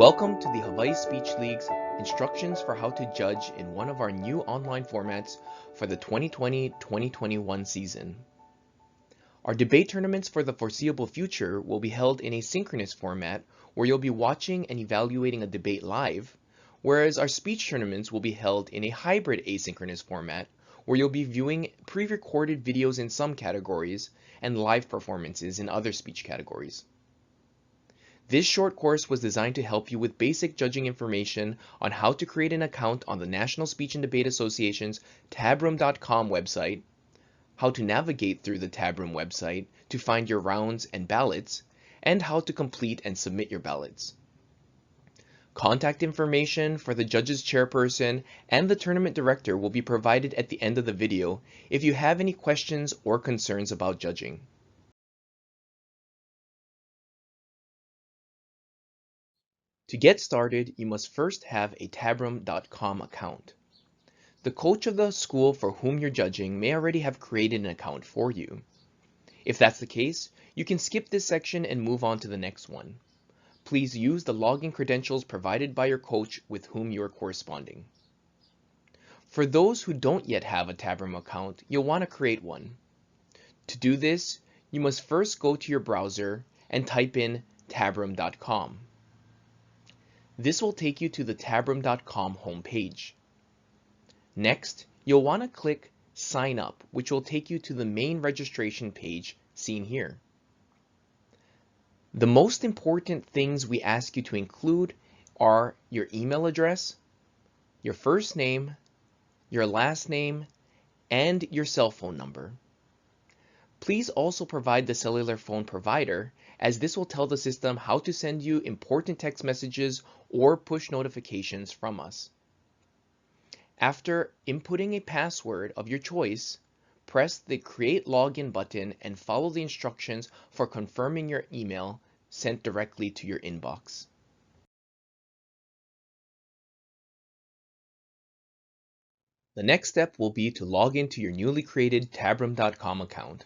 Welcome to the Hawaii Speech League's instructions for how to judge in one of our new online formats for the 2020-2021 season. Our debate tournaments for the foreseeable future will be held in a synchronous format where you'll be watching and evaluating a debate live, whereas our speech tournaments will be held in a hybrid asynchronous format where you'll be viewing pre-recorded videos in some categories and live performances in other speech categories. This short course was designed to help you with basic judging information on how to create an account on the National Speech and Debate Association's tabroom.com website, how to navigate through the Tabroom website to find your rounds and ballots, and how to complete and submit your ballots. Contact information for the judge's chairperson and the tournament director will be provided at the end of the video if you have any questions or concerns about judging. To get started, you must first have a tabroom.com account. The coach of the school for whom you're judging may already have created an account for you. If that's the case, you can skip this section and move on to the next one. Please use the login credentials provided by your coach with whom you are corresponding. For those who don't yet have a Tabroom account, you'll want to create one. To do this, you must first go to your browser and type in tabroom.com. This will take you to the tabroom.com homepage. Next, you'll want to click Sign Up, which will take you to the main registration page seen here. The most important things we ask you to include are your email address, your first name, your last name, and your cell phone number. Please also provide the cellular phone provider, as this will tell the system how to send you important text messages or push notifications from us. After inputting a password of your choice, press the Create Login button and follow the instructions for confirming your email sent directly to your inbox. The next step will be to log into your newly created tabroom.com account.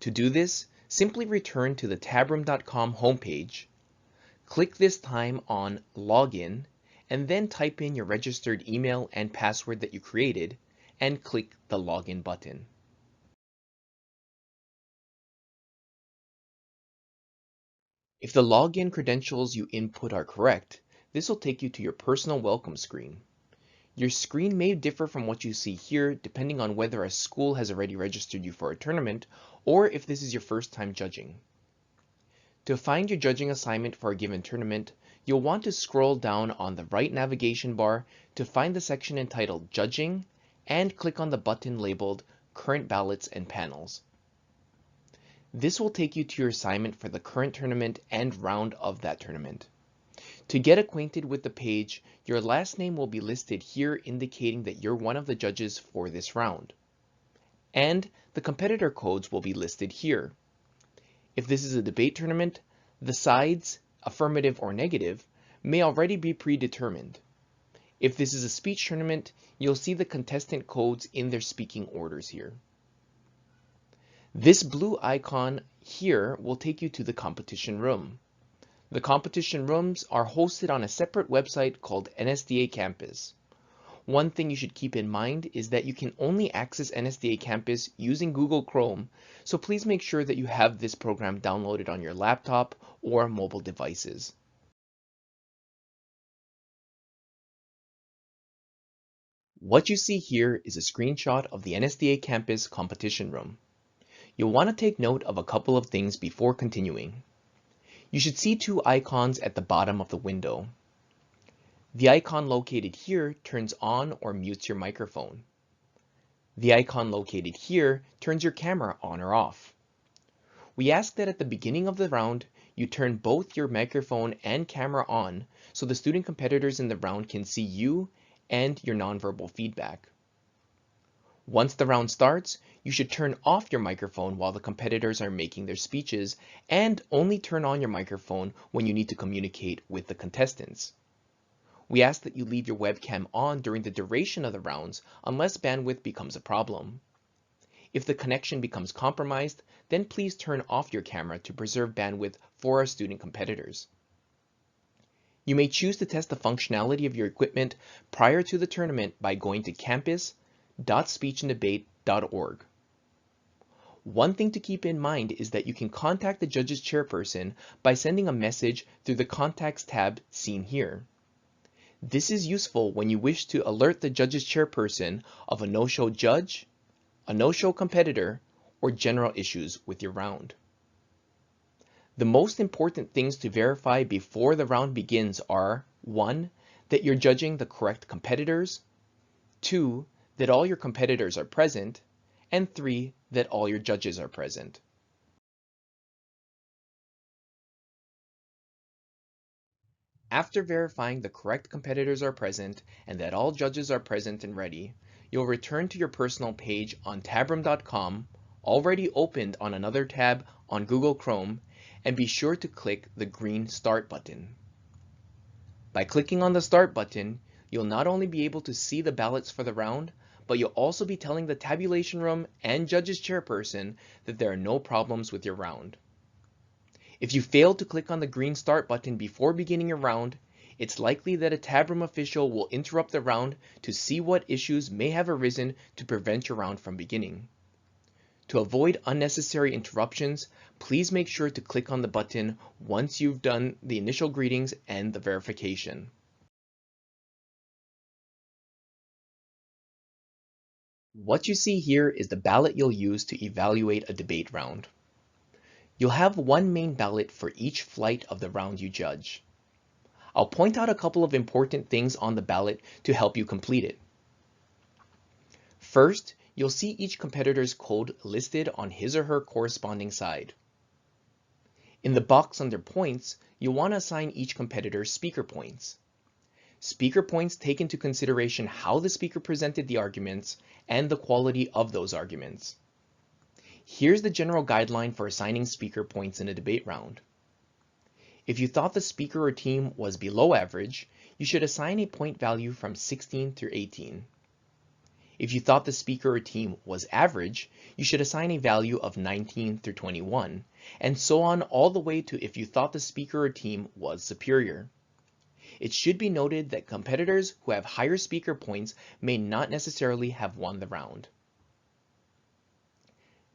To do this, simply return to the tabroom.com homepage, click this time on Login, and then type in your registered email and password that you created, and click the Login button. If the login credentials you input are correct, this will take you to your personal welcome screen. Your screen may differ from what you see here depending on whether a school has already registered you for a tournament or if this is your first time judging. To find your judging assignment for a given tournament, you'll want to scroll down on the right navigation bar to find the section entitled Judging and click on the button labeled Current Ballots and Panels. This will take you to your assignment for the current tournament and round of that tournament. To get acquainted with the page, your last name will be listed here indicating that you're one of the judges for this round. And the competitor codes will be listed here. If this is a debate tournament, the sides, affirmative or negative, may already be predetermined. If this is a speech tournament, you'll see the contestant codes in their speaking orders here. This blue icon here will take you to the competition room. The competition rooms are hosted on a separate website called NSDA Campus. One thing you should keep in mind is that you can only access NSDA Campus using Google Chrome, so please make sure that you have this program downloaded on your laptop or mobile devices. What you see here is a screenshot of the NSDA Campus competition room. You'll want to take note of a couple of things before continuing. You should see two icons at the bottom of the window. The icon located here turns on or mutes your microphone. The icon located here turns your camera on or off. We ask that at the beginning of the round, you turn both your microphone and camera on so the student competitors in the round can see you and your nonverbal feedback. Once the round starts, you should turn off your microphone while the competitors are making their speeches and only turn on your microphone when you need to communicate with the contestants. We ask that you leave your webcam on during the duration of the rounds unless bandwidth becomes a problem. If the connection becomes compromised, then please turn off your camera to preserve bandwidth for our student competitors. You may choose to test the functionality of your equipment prior to the tournament by going to campus.speechanddebate.org. One thing to keep in mind is that you can contact the judge's chairperson by sending a message through the Contacts tab seen here. This is useful when you wish to alert the judge's chairperson of a no-show judge, a no-show competitor, or general issues with your round. The most important things to verify before the round begins are 1. That you're judging the correct competitors, 2. That all your competitors are present, and 3. That all your judges are present. After verifying the correct competitors are present and that all judges are present and ready, you'll return to your personal page on tabroom.com, already opened on another tab on Google Chrome, and be sure to click the green Start button. By clicking on the Start button, you'll not only be able to see the ballots for the round, but you'll also be telling the tabulation room and judge's chairperson that there are no problems with your round. If you fail to click on the green Start button before beginning your round, it's likely that a tab room official will interrupt the round to see what issues may have arisen to prevent your round from beginning. To avoid unnecessary interruptions, please make sure to click on the button once you've done the initial greetings and the verification. What you see here is the ballot you'll use to evaluate a debate round. You'll have one main ballot for each flight of the round you judge. I'll point out a couple of important things on the ballot to help you complete it. First, you'll see each competitor's code listed on his or her corresponding side. In the box under points, you'll want to assign each competitor speaker points. Speaker points take into consideration how the speaker presented the arguments and the quality of those arguments. Here's the general guideline for assigning speaker points in a debate round. If you thought the speaker or team was below average, you should assign a point value from 16 through 18. If you thought the speaker or team was average, you should assign a value of 19 through 21, and so on all the way to if you thought the speaker or team was superior. It should be noted that competitors who have higher speaker points may not necessarily have won the round.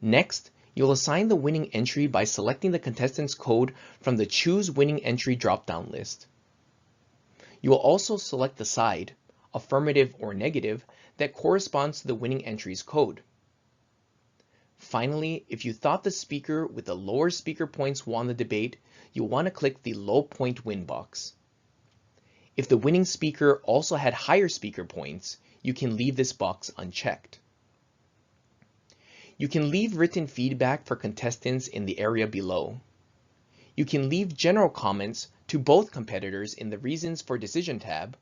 Next, you'll assign the winning entry by selecting the contestant's code from the Choose Winning Entry drop-down list. You will also select the side, affirmative or negative, that corresponds to the winning entry's code. Finally, if you thought the speaker with the lower speaker points won the debate, you'll want to click the Low Point Win box. If the winning speaker also had higher speaker points, you can leave this box unchecked. You can leave written feedback for contestants in the area below. You can leave general comments to both competitors in the Reasons for Decision tab,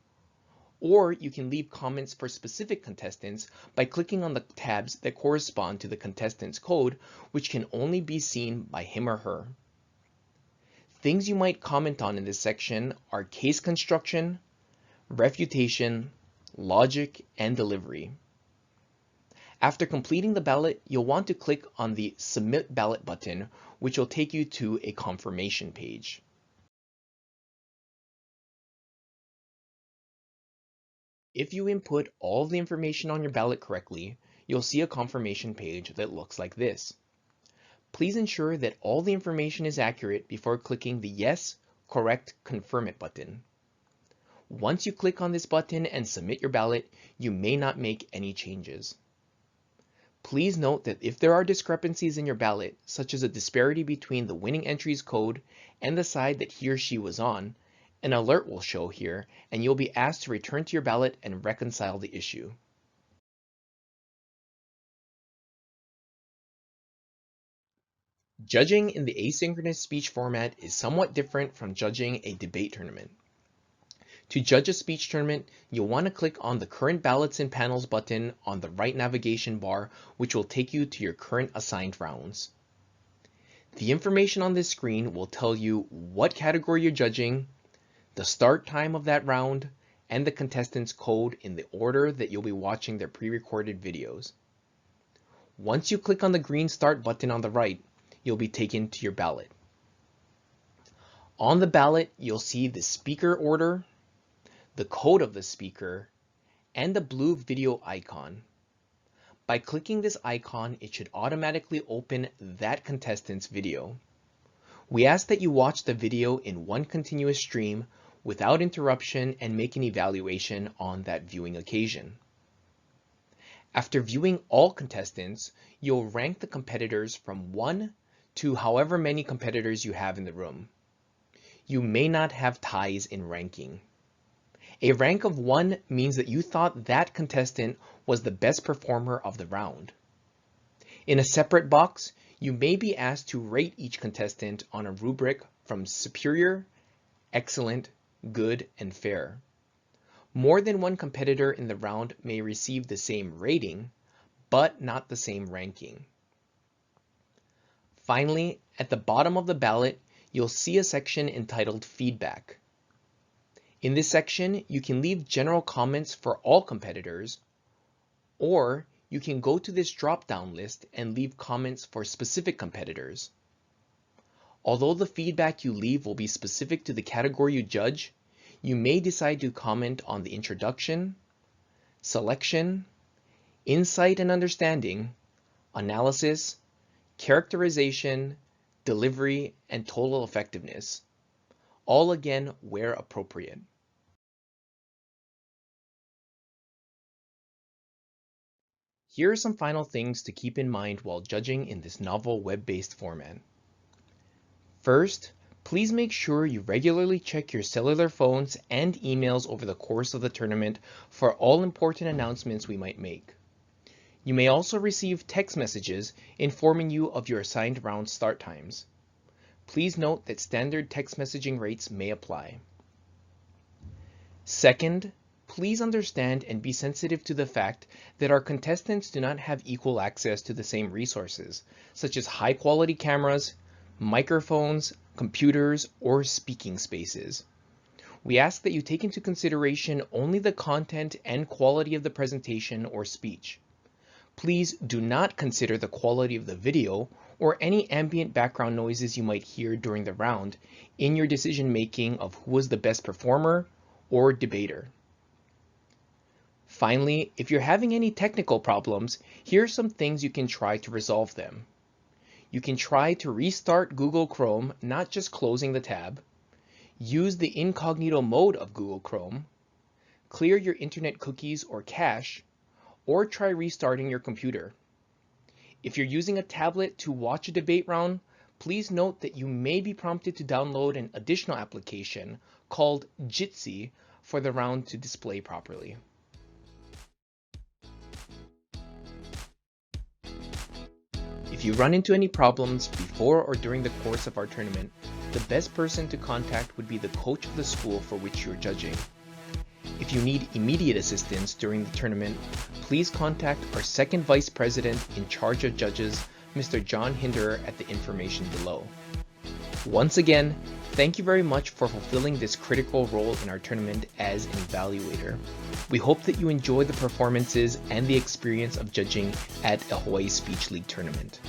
or you can leave comments for specific contestants by clicking on the tabs that correspond to the contestant's code, which can only be seen by him or her. Things you might comment on in this section are case construction, refutation, logic, and delivery. After completing the ballot, you'll want to click on the Submit Ballot button, which will take you to a confirmation page. If you input all of the information on your ballot correctly, you'll see a confirmation page that looks like this. Please ensure that all the information is accurate before clicking the Yes, Correct, Confirm It button. Once you click on this button and submit your ballot, you may not make any changes. Please note that if there are discrepancies in your ballot, such as a disparity between the winning entry's code and the side that he or she was on, an alert will show here, and you'll be asked to return to your ballot and reconcile the issue. Judging in the asynchronous speech format is somewhat different from judging a debate tournament. To judge a speech tournament, you'll want to click on the Current Ballots and Panels button on the right navigation bar, which will take you to your current assigned rounds. The information on this screen will tell you what category you're judging, the start time of that round, and the contestant's code in the order that you'll be watching their pre-recorded videos. Once you click on the green Start button on the right, you'll be taken to your ballot. On the ballot, you'll see the speaker order, the code of the speaker, and the blue video icon. By clicking this icon, it should automatically open that contestant's video. We ask that you watch the video in one continuous stream without interruption and make an evaluation on that viewing occasion. After viewing all contestants, you'll rank the competitors from 1 to however many competitors you have in the room. You may not have ties in ranking. A rank of 1 means that you thought that contestant was the best performer of the round. In a separate box, you may be asked to rate each contestant on a rubric from superior, excellent, good, and fair. More than one competitor in the round may receive the same rating, but not the same ranking. Finally, at the bottom of the ballot, you'll see a section entitled Feedback. In this section, you can leave general comments for all competitors, or you can go to this drop-down list and leave comments for specific competitors. Although the feedback you leave will be specific to the category you judge, you may decide to comment on the introduction, selection, insight and understanding, analysis, characterization, delivery, and total effectiveness, all again where appropriate. Here are some final things to keep in mind while judging in this novel web-based format. First, please make sure you regularly check your cellular phones and emails over the course of the tournament for all important announcements we might make. You may also receive text messages informing you of your assigned round start times. Please note that standard text messaging rates may apply. Second, please understand and be sensitive to the fact that our contestants do not have equal access to the same resources, such as high-quality cameras, microphones, computers, or speaking spaces. We ask that you take into consideration only the content and quality of the presentation or speech. Please do not consider the quality of the video or any ambient background noises you might hear during the round in your decision-making of who was the best performer or debater. Finally, if you're having any technical problems, here are some things you can try to resolve them. You can try to restart Google Chrome, not just closing the tab. Use the incognito mode of Google Chrome. Clear your internet cookies or cache, or try restarting your computer. If you're using a tablet to watch a debate round, please note that you may be prompted to download an additional application called Jitsi for the round to display properly. If you run into any problems before or during the course of our tournament, the best person to contact would be the coach of the school for which you're judging. If you need immediate assistance during the tournament, please contact our second vice president in charge of judges, Mr. John Hinderer, at the information below. Once again, thank you very much for fulfilling this critical role in our tournament as an evaluator. We hope that you enjoy the performances and the experience of judging at a Hawaii Speech League tournament.